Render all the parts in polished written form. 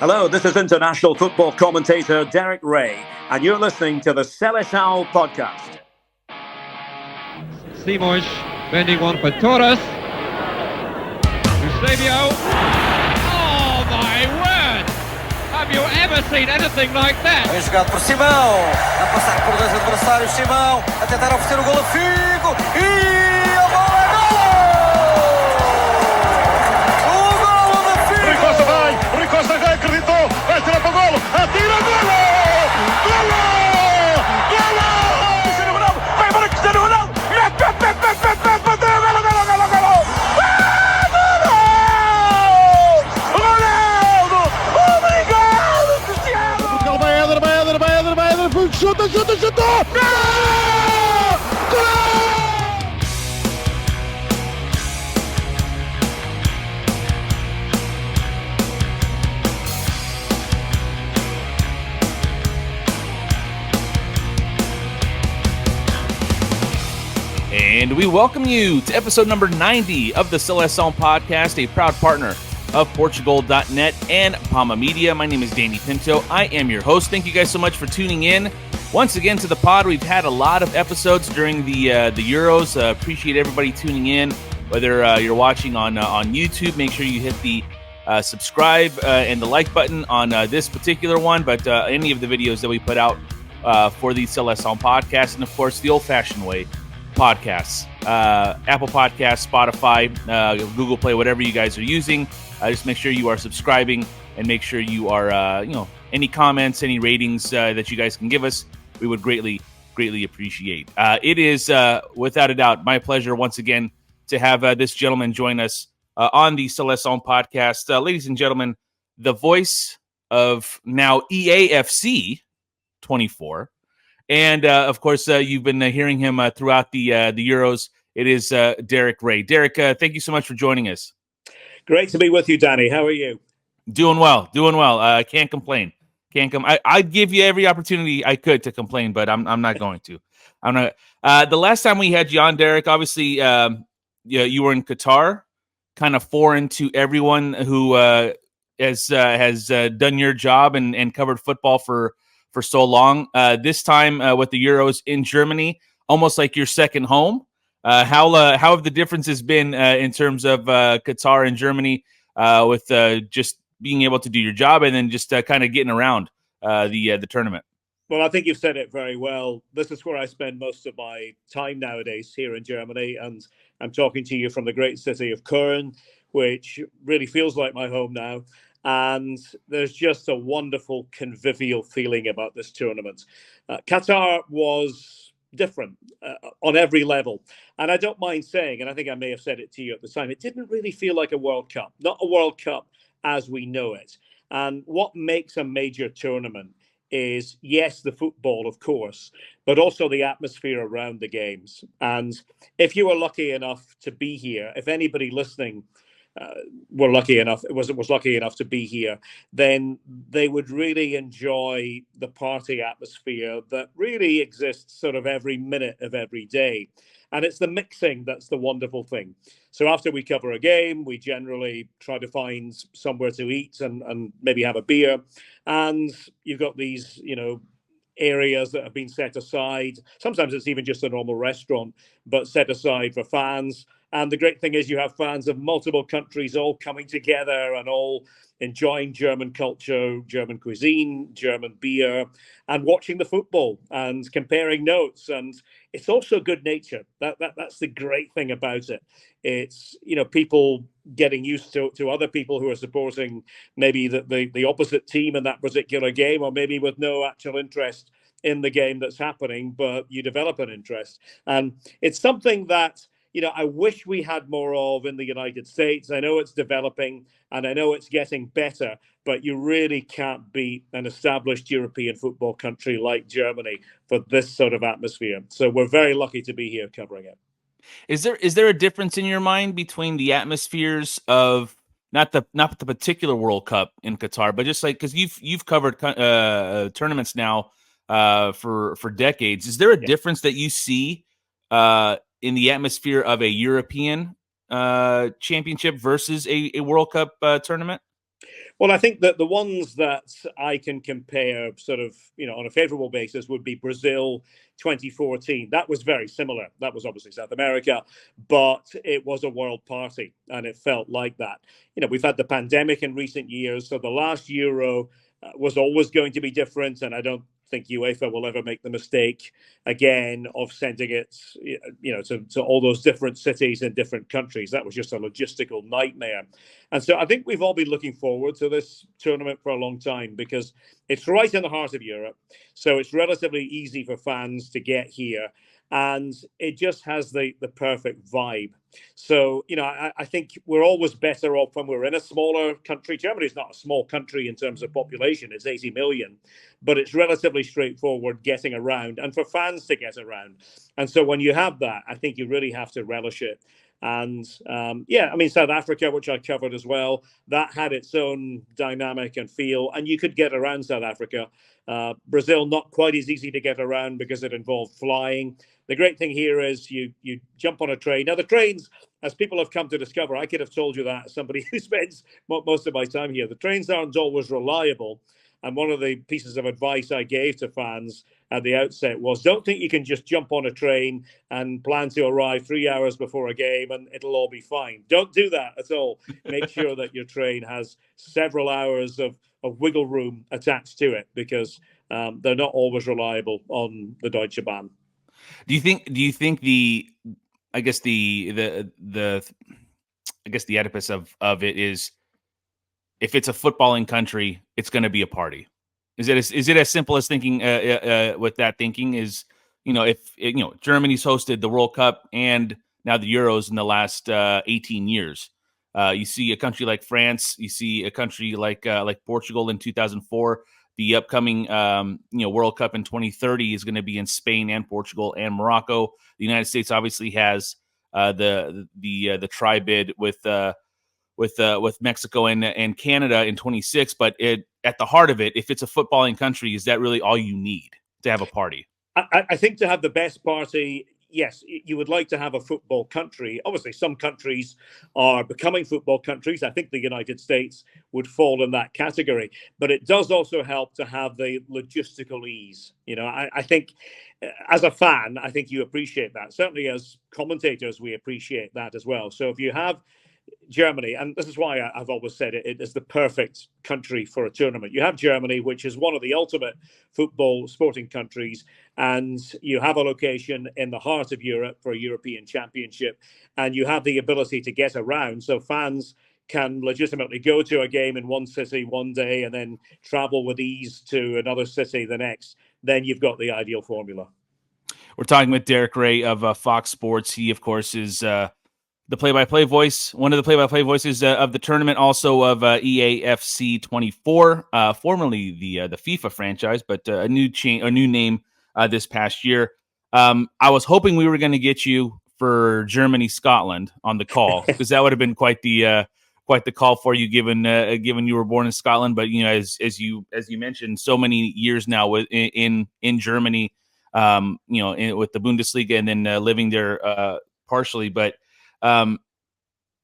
Hello, this is international football commentator Derek Rae, and you're listening to the Seleção podcast. Simões bending one for Torres. Eusebio. Oh my word! Have you ever seen anything like that? Bem jogado por Simão, a passar por dois adversários. Simão a tentar oferecer o golo a Figo e a bola é golo! O golo de Figo! Rui Costa já acreditou, vai tirar para o golo, atira, golo! Golo! Golo! Cristiano Ronaldo, vai embora Cristiano Ronaldo! Bateu, golo, golo, golo, golo! Chuta! Gol! And we welcome you to episode number 90 of the Seleção podcast, a proud partner of Portugal.net and Palma Media. My name is Danny Pinto. I am your host. Thank you guys so much for tuning in once again to the pod. We've had a lot of episodes during the Euros. Appreciate everybody tuning in. Whether you're watching on YouTube, make sure you hit the subscribe and the like button on this particular one, but any of the videos that we put out for the Seleção podcast, and of course the old-fashioned way, podcasts, Apple Podcasts, Spotify, Google Play, whatever you guys are using. Just make sure you are subscribing and make sure you are, any comments, any ratings that you guys can give us, we would greatly appreciate. It is, without a doubt, my pleasure once again to have this gentleman join us on the Seleção podcast. Ladies and gentlemen, the voice of now EAFC 24. And, of course, you've been hearing him throughout the Euros. It is Derek Rae. Derek, thank you so much for joining us. Great to be with you, Danny. How are you? Doing well. Can't complain. I'd give you every opportunity I could to complain, but I'm not going to. I'm not. The last time we had you on, Derek, obviously, you were in Qatar, kind of foreign to everyone who has done your job and covered football for so long. This time with the Euros in Germany, almost like your second home. How have the differences been in terms of Qatar and Germany with just being able to do your job and then just kind of getting around the tournament? Well, I think you've said it very well. This is where I spend most of my time nowadays, here in Germany, and I'm talking to you from the great city of Köln, which really feels like my home now. And there's just a wonderful convivial feeling about this tournament. Qatar was different on every level. And I don't mind saying, and I think I may have said it to you at the time, it didn't really feel like a World Cup, not a World Cup as we know it. And what makes a major tournament is, yes, the football, of course, but also the atmosphere around the games. And if you were lucky enough to be here, if anybody listening was lucky enough to be here, then they would really enjoy the party atmosphere that really exists sort of every minute of every day. And it's the mixing that's the wonderful thing. So after we cover a game, we generally try to find somewhere to eat and maybe have a beer. And you've got these, areas that have been set aside. Sometimes it's even just a normal restaurant, but set aside for fans. And the great thing is you have fans of multiple countries all coming together and all enjoying German culture, German cuisine, German beer, and watching the football and comparing notes. And it's also good nature. That's the great thing about it. It's, people getting used to other people who are supporting maybe the opposite team in that particular game, or maybe with no actual interest in the game that's happening, but you develop an interest. And it's something that, I wish we had more of in the United States. I know it's developing and I know it's getting better, but you really can't beat an established European football country like Germany for this sort of atmosphere. So we're very lucky to be here covering it. Is there a difference in your mind between the atmospheres of not the particular World Cup in Qatar, but just like, because you've covered tournaments now for decades? Is there a difference that you see in the atmosphere of a European championship versus a World Cup tournament? Well, I think that the ones that I can compare sort of, on a favorable basis would be Brazil 2014. That was very similar. That was obviously South America, but it was a world party and it felt like that. We've had the pandemic in recent years. So the last Euro was always going to be different. And I don't think UEFA will ever make the mistake again of sending it, to all those different cities in different countries. That was just a logistical nightmare. And so I think we've all been looking forward to this tournament for a long time because it's right in the heart of Europe. So it's relatively easy for fans to get here. And it just has the perfect vibe. So, I think we're always better off when we're in a smaller country. Germany is not a small country in terms of population. It's 80 million, but it's relatively straightforward getting around and for fans to get around. And so when you have that, I think you really have to relish it. And South Africa, which I covered as well, that had its own dynamic and feel, and you could get around South Africa. Brazil, not quite as easy to get around because it involved flying. The great thing here is you jump on a train. Now, the trains, as people have come to discover, I could have told you that as somebody who spends most of my time here, the trains aren't always reliable. And one of the pieces of advice I gave to fans at the outset was don't think you can just jump on a train and plan to arrive 3 hours before a game and it'll all be fine. Don't do that at all. Make sure that your train has several hours of wiggle room attached to it because they're not always reliable on the Deutsche Bahn. Do you think the Oedipus of it is, if it's a footballing country, it's going to be a party? Is it as simple as thinking with that thinking is, if Germany's hosted the World Cup and now the Euros in the last 18 years, you see a country like France, you see a country like Portugal in 2004. The upcoming World Cup in 2030 is going to be in Spain and Portugal and Morocco. The United States obviously has the tri-bid with Mexico and Canada in 26, but at the heart of it, if it's a footballing country, is that really all you need to have a party? I think to have the best party, yes, you would like to have a football country. Obviously, some countries are becoming football countries. I think the United States would fall in that category, but it does also help to have the logistical ease. I think as a fan, I think you appreciate that. Certainly as commentators, we appreciate that as well. So if you have Germany, and this is why I've always said it is the perfect country for a tournament. You have Germany, which is one of the ultimate football sporting countries, and you have a location in the heart of Europe for a European Championship, and you have the ability to get around. So fans can legitimately go to a game in one city one day and then travel with ease to another city the next. Then you've got the ideal formula. We're talking with Derek Rae of Fox Sports. He, of course, is the play-by-play voice, one of the play-by-play voices of the tournament, also of EAFC 24, formerly the FIFA franchise, but a new name this past year. I was hoping we were going to get you for Germany-Scotland on the call because that would have been quite the call for you, given you were born in Scotland. But as you mentioned, so many years now in Germany, with the Bundesliga and then living there partially, but. One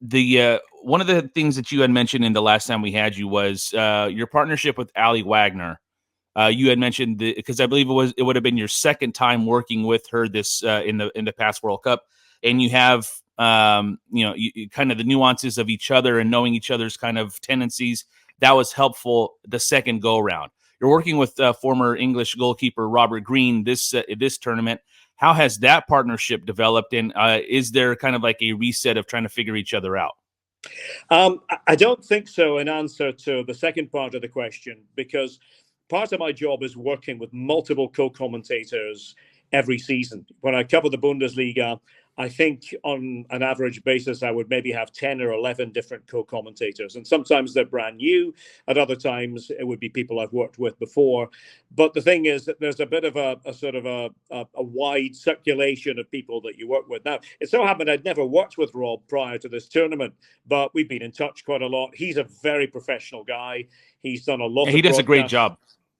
of the things that you had mentioned in the last time we had you was your partnership with Ali Wagner. You had mentioned because I believe it would have been your second time working with her this in the past World Cup, and you have you kind of the nuances of each other and knowing each other's kind of tendencies. That was helpful the second go around. You're working with former English goalkeeper Robert Green this tournament. How has that partnership developed, and is there kind of like a reset of trying to figure each other out? I don't think so, in answer to the second part of the question, because part of my job is working with multiple co-commentators every season. When I cover the Bundesliga, I think on an average basis, I would maybe have 10 or 11 different co-commentators. And sometimes they're brand new. At other times, it would be people I've worked with before. But the thing is that there's a bit of a sort of a wide circulation of people that you work with. Now, it so happened I'd never worked with Rob prior to this tournament, but we've been in touch quite a lot. He's a very professional guy. He's done a lot. He does a great job.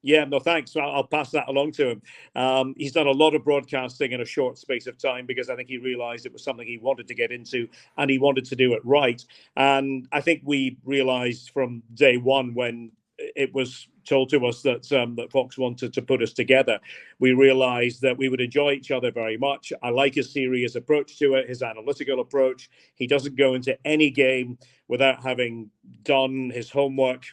Yeah, no, thanks. I'll pass that along to him. He's done a lot of broadcasting in a short space of time because I think he realised it was something he wanted to get into and he wanted to do it right. And I think we realised from day one when it was told to us that that Fox wanted to put us together, we realised that we would enjoy each other very much. I like his serious approach to it, his analytical approach. He doesn't go into any game without having done his homework,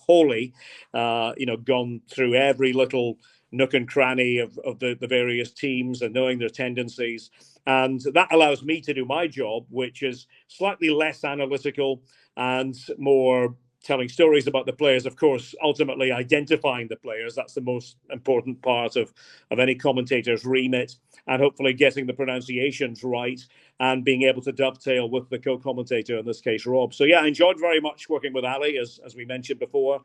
wholly, gone through every little nook and cranny of the various teams and knowing their tendencies. And that allows me to do my job, which is slightly less analytical and more telling stories about the players. Of course, ultimately identifying the players, that's the most important part of any commentator's remit, and hopefully getting the pronunciations right and being able to dovetail with the co-commentator, in this case, Rob. So yeah, I enjoyed very much working with Ali, as we mentioned before,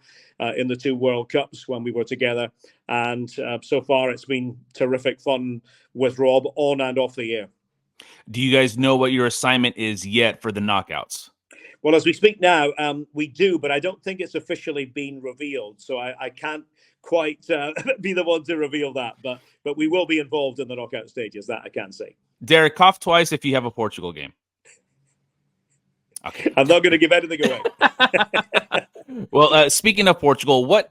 in the 2 World Cups when we were together. And so far, it's been terrific fun with Rob on and off the air. Do you guys know what your assignment is yet for the knockouts? Well, as we speak now, we do, but I don't think it's officially been revealed. So I can't quite be the one to reveal that. But we will be involved in the knockout stages, that I can say. Derek, cough twice if you have a Portugal game. Okay. I'm not going to give anything away. Well, speaking of Portugal, what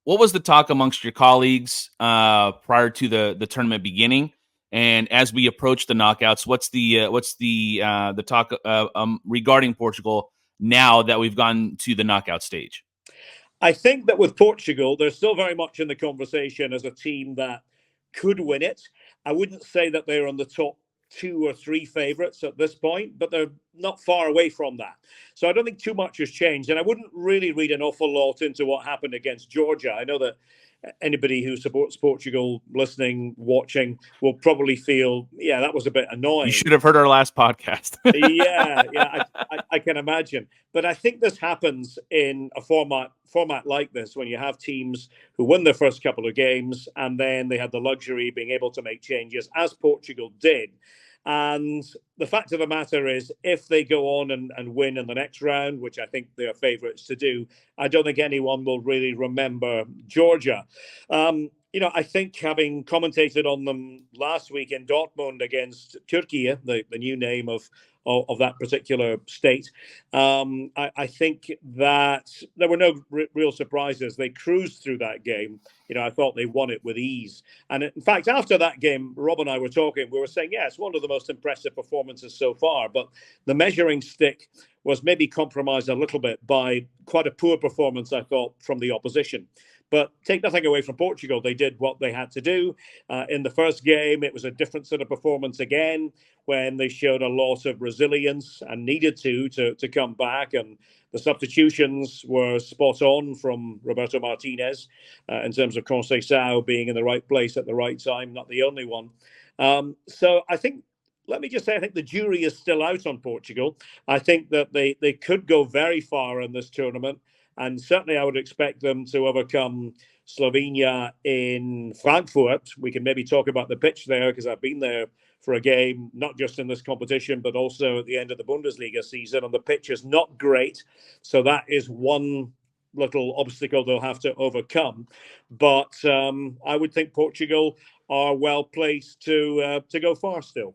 was the talk amongst your colleagues prior to the tournament beginning? And as we approach the knockouts, what's the talk regarding Portugal now that we've gone to the knockout stage? I think that with Portugal, they're still very much in the conversation as a team that could win it. I wouldn't say that they're on the top 2 or 3 favourites at this point, but they're not far away from that. So I don't think too much has changed. And I wouldn't really read an awful lot into what happened against Georgia. I know that anybody who supports Portugal listening, watching, will probably feel, yeah, that was a bit annoying. You should have heard our last podcast. I can imagine. But I think this happens in a format like this, when you have teams who win their first couple of games and then they have the luxury of being able to make changes, as Portugal did. And the fact of the matter is, if they go on and win in the next round, which I think they're favourites to do, I don't think anyone will really remember Georgia. I think, having commentated on them last week in Dortmund against Turkey, the new name of that particular state, I think that there were no real surprises. They cruised through that game. I thought they won it with ease. And in fact, after that game, Rob and I were talking, we were saying, yeah, it's one of the most impressive performances so far. But the measuring stick was maybe compromised a little bit by quite a poor performance, I thought, from the opposition. But take nothing away from Portugal. They did what they had to do. In the first game, it was a different sort of performance again, when they showed a lot of resilience and needed to come back. And the substitutions were spot on from Roberto Martinez in terms of Conceição being in the right place at the right time, not the only one. So I think, let me just say, I think the jury is still out on Portugal. I think that they could go very far in this tournament. And certainly I would expect them to overcome Slovenia in Frankfurt. We can maybe talk about the pitch there, because I've been there for a game, not just in this competition, but also at the end of the Bundesliga season. And the pitch is not great. So that is one little obstacle they'll have to overcome. But I would think Portugal are well placed to go far still.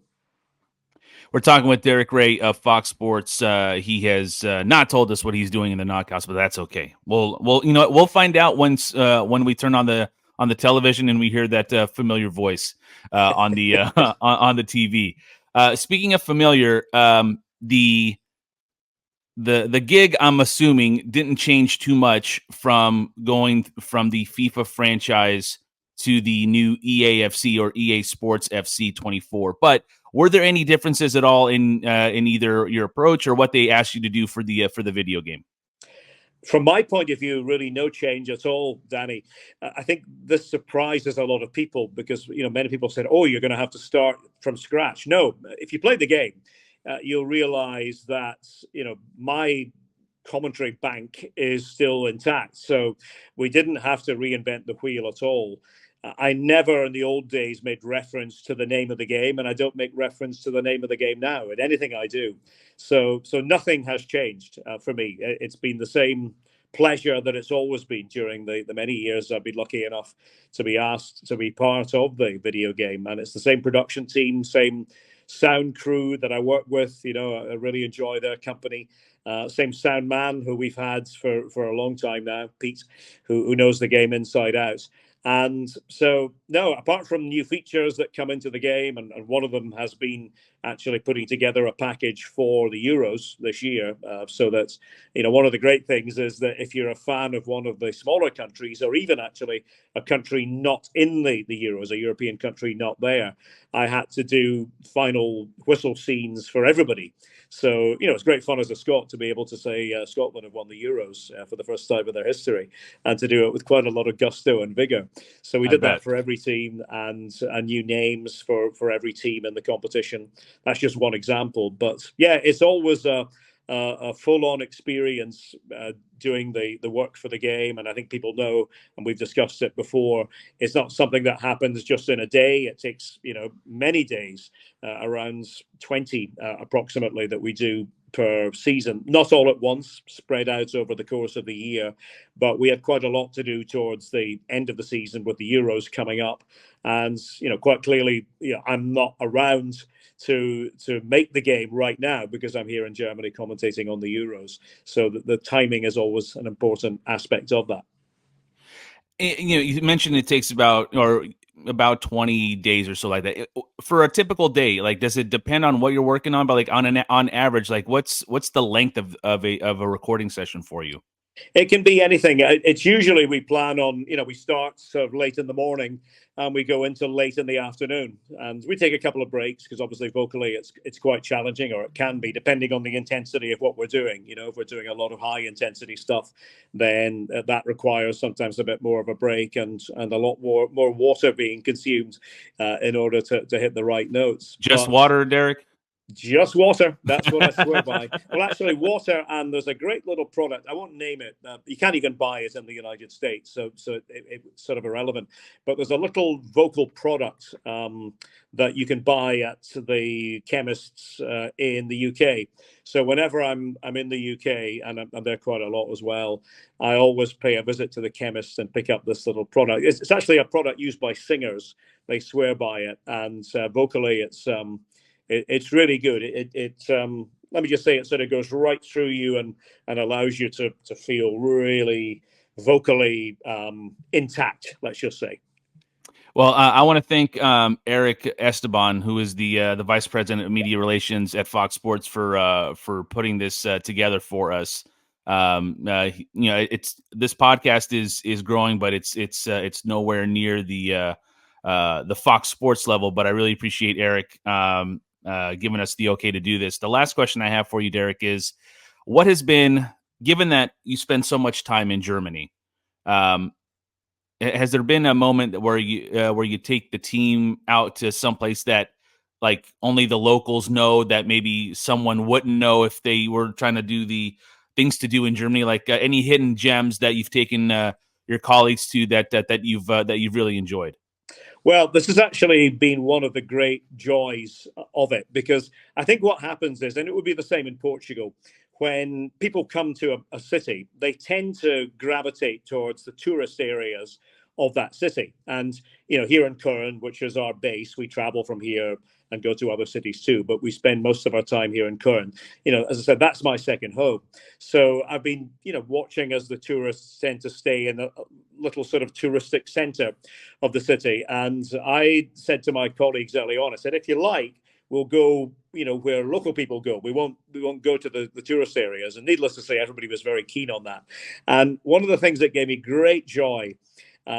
We're talking with Derek Rae of Fox Sports. He has not told us what he's doing in the knockouts, but that's okay. We'll find out once when we turn on the television and we hear that familiar voice on the on the TV. Speaking of familiar, the gig, I'm assuming, didn't change too much from going from the FIFA franchise to the new EAFC or EA Sports FC 24. But were there any differences at all in either your approach or what they asked you to do for the video game? From my point of view, really no change at all, Danny. I think this surprises a lot of people because, many people said, oh, you're going to have to start from scratch. No, if you play the game, you'll realize that, my commentary bank is still intact. So we didn't have to reinvent the wheel at all. I never in the old days made reference to the name of the game, and I don't make reference to the name of the game now in anything I do. So nothing has changed for me. It's been the same pleasure that it's always been during the many years I've been lucky enough to be asked to be part of the video game. And it's the same production team, same sound crew that I work with. I really enjoy their company. Same sound man who we've had for a long time now, Pete, who knows the game inside out. And so, no, apart from new features that come into the game, and one of them has been actually putting together a package for the Euros this year, so that, one of the great things is that if you're a fan of one of the smaller countries, or even actually a country not in the Euros, a European country not there, I had to do final whistle scenes for everybody. So, it's great fun as a Scot to be able to say Scotland have won the Euros for the first time in their history, and to do it with quite a lot of gusto and vigour. So we did that for every team, and new names for every team in the competition. That's just one example. But yeah, it's always a full-on experience doing the work for the game. And I think people know, and we've discussed it before, it's not something that happens just in a day. It takes, many days, around 20 approximately, that we do per season, not all at once, spread out over the course of the year. But we had quite a lot to do towards the end of the season with the Euros coming up. And, quite clearly, I'm not around to make the game right now because I'm here in Germany commentating on the Euros. So the timing is always an important aspect of that. You mentioned it takes about 20 days or so like that. For a typical day, like, does it depend on what you're working on? But like on average, like what's the length of a recording session for you? It can be anything. It's usually we plan on, we start sort of late in the morning and we go into late in the afternoon, and we take a couple of breaks because obviously vocally it's quite challenging, or it can be, depending on the intensity of what we're doing. If we're doing a lot of high intensity stuff, then that requires sometimes a bit more of a break and a lot more water being consumed in order to hit the right notes. Just water, Derek? Just water. That's what I swear by. Well, actually, water, and there's a great little product. I won't name it. You can't even buy it in the United States, so it's sort of irrelevant. But there's a little vocal product that you can buy at the chemists in the UK. So whenever I'm in the UK, and I'm there quite a lot as well, I always pay a visit to the chemist and pick up this little product. It's actually a product used by singers. They swear by it, and vocally, it's really good. Let me just say, it sort of goes right through you and allows you to feel really vocally intact, let's just say. Well, I want to thank Eric Esteban, who is the vice president of media relations at Fox Sports, for putting this together for us. It's this podcast is growing, but it's nowhere near the Fox Sports level. But I really appreciate Eric giving us the okay to do this. The last question I have for you, Derek, is what has been, given that you spend so much time in Germany, has there been a moment where you take the team out to someplace that like only the locals know, that maybe someone wouldn't know if they were trying to do the things to do in Germany? Like any hidden gems that you've taken your colleagues to that you've really enjoyed? Well, this has actually been one of the great joys of it, because I think what happens is, and it would be the same in Portugal, when people come to a city, they tend to gravitate towards the tourist areas of that city. And, here in Curran, which is our base, we travel from here and go to other cities too, but we spend most of our time here in Curran. As I said, that's my second home. So I've been, watching as the tourists tend to stay in a little sort of touristic center of the city. And I said to my colleagues early on, I said, if you like, we'll go, where local people go. We won't go to the tourist areas. And needless to say, everybody was very keen on that. And one of the things that gave me great joy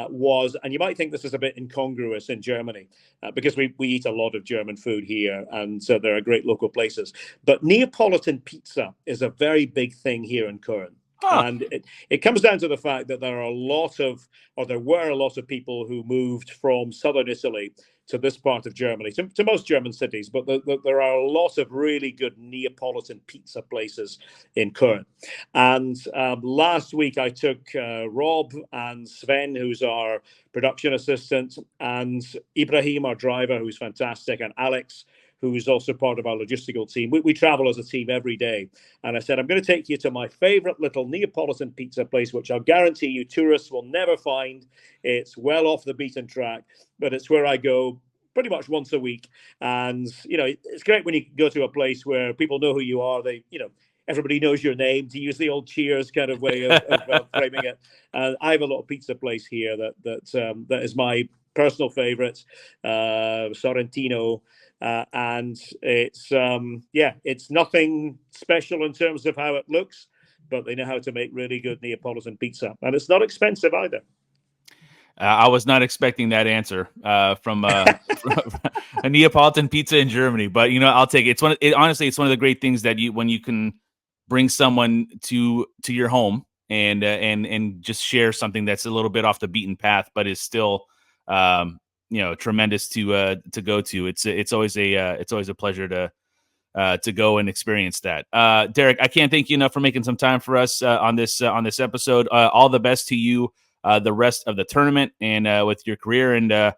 was, and you might think this is a bit incongruous in Germany, because we eat a lot of German food here, and so there are great local places. But Neapolitan pizza is a very big thing here in Curran. Huh. And it comes down to the fact that there were a lot of people who moved from southern Italy to this part of Germany, to most German cities, but there are a lot of really good Neapolitan pizza places in Curran. And last week I took Rob and Sven, who's our production assistant, and Ibrahim, our driver, who's fantastic, and Alex, who is also part of our logistical team. We travel as a team every day. And I said, I'm going to take you to my favorite little Neapolitan pizza place, which I'll guarantee you tourists will never find. It's well off the beaten track, but it's where I go pretty much once a week. And, it's great when you go to a place where people know who you are. Everybody knows your name, to use the old Cheers kind of way of framing it. I have a little pizza place here that is my personal favorite, Sorrentino. And it's nothing special in terms of how it looks, but they know how to make really good Neapolitan pizza. And it's not expensive either. I was not expecting that answer from a Neapolitan pizza in Germany, but I'll take it. Honestly, it's one of the great things that when you can bring someone to your home and just share something that's a little bit off the beaten path, but is still tremendous to go to. It's always a pleasure to go and experience that. Derek, I can't thank you enough for making some time for us on this episode. All the best to you. The rest of the tournament and with your career. And, the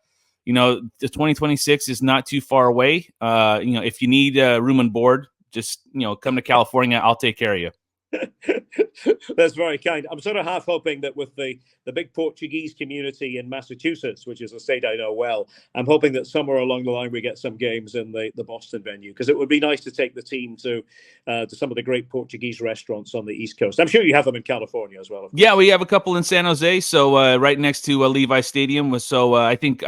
2026 is not too far away. If you need room and board, just, come to California. I'll take care of you. That's very kind. I'm sort of half hoping that with the big Portuguese community in Massachusetts, which is a state I know well, I'm hoping that somewhere along the line we get some games in the Boston venue, because it would be nice to take the team to some of the great Portuguese restaurants on the East Coast. I'm sure you have them in California as well. Yeah, we have a couple in San Jose, so right next to Levi Stadium. So I think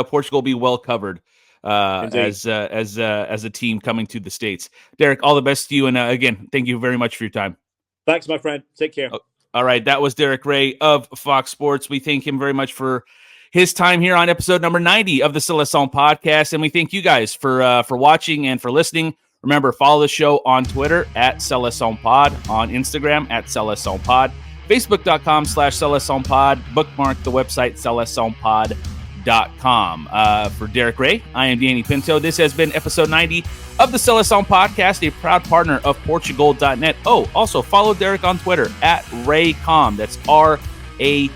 Portugal will be well covered as a team coming to the States. Derek, all the best to you, and again, thank you very much for your time. Thanks, my friend. Take care. All right. That was Derek Rae of Fox Sports. We thank him very much for his time here on episode number 90 of the Seleção podcast. And we thank you guys for watching and for listening. Remember, follow the show on Twitter at selecaopod, on Instagram at selecaopod, facebook.com/selecaopod, bookmark the website selecaopod.com. For Derek Rae, I am Danny Pinto. This has been episode 90 of the Seleção podcast, a proud partner of Portugal.net. Oh, also follow Derek on Twitter at RaeCom. That's RaeComm.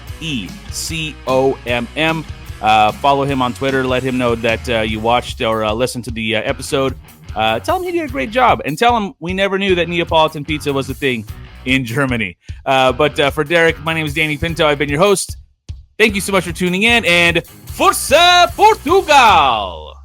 Follow him on Twitter. Let him know that you watched or listened to the episode. Tell him he did a great job, and tell him we never knew that Neapolitan pizza was a thing in Germany. But for Derek, my name is Danny Pinto. I've been your host. Thank you so much for tuning in, and Força Portugal!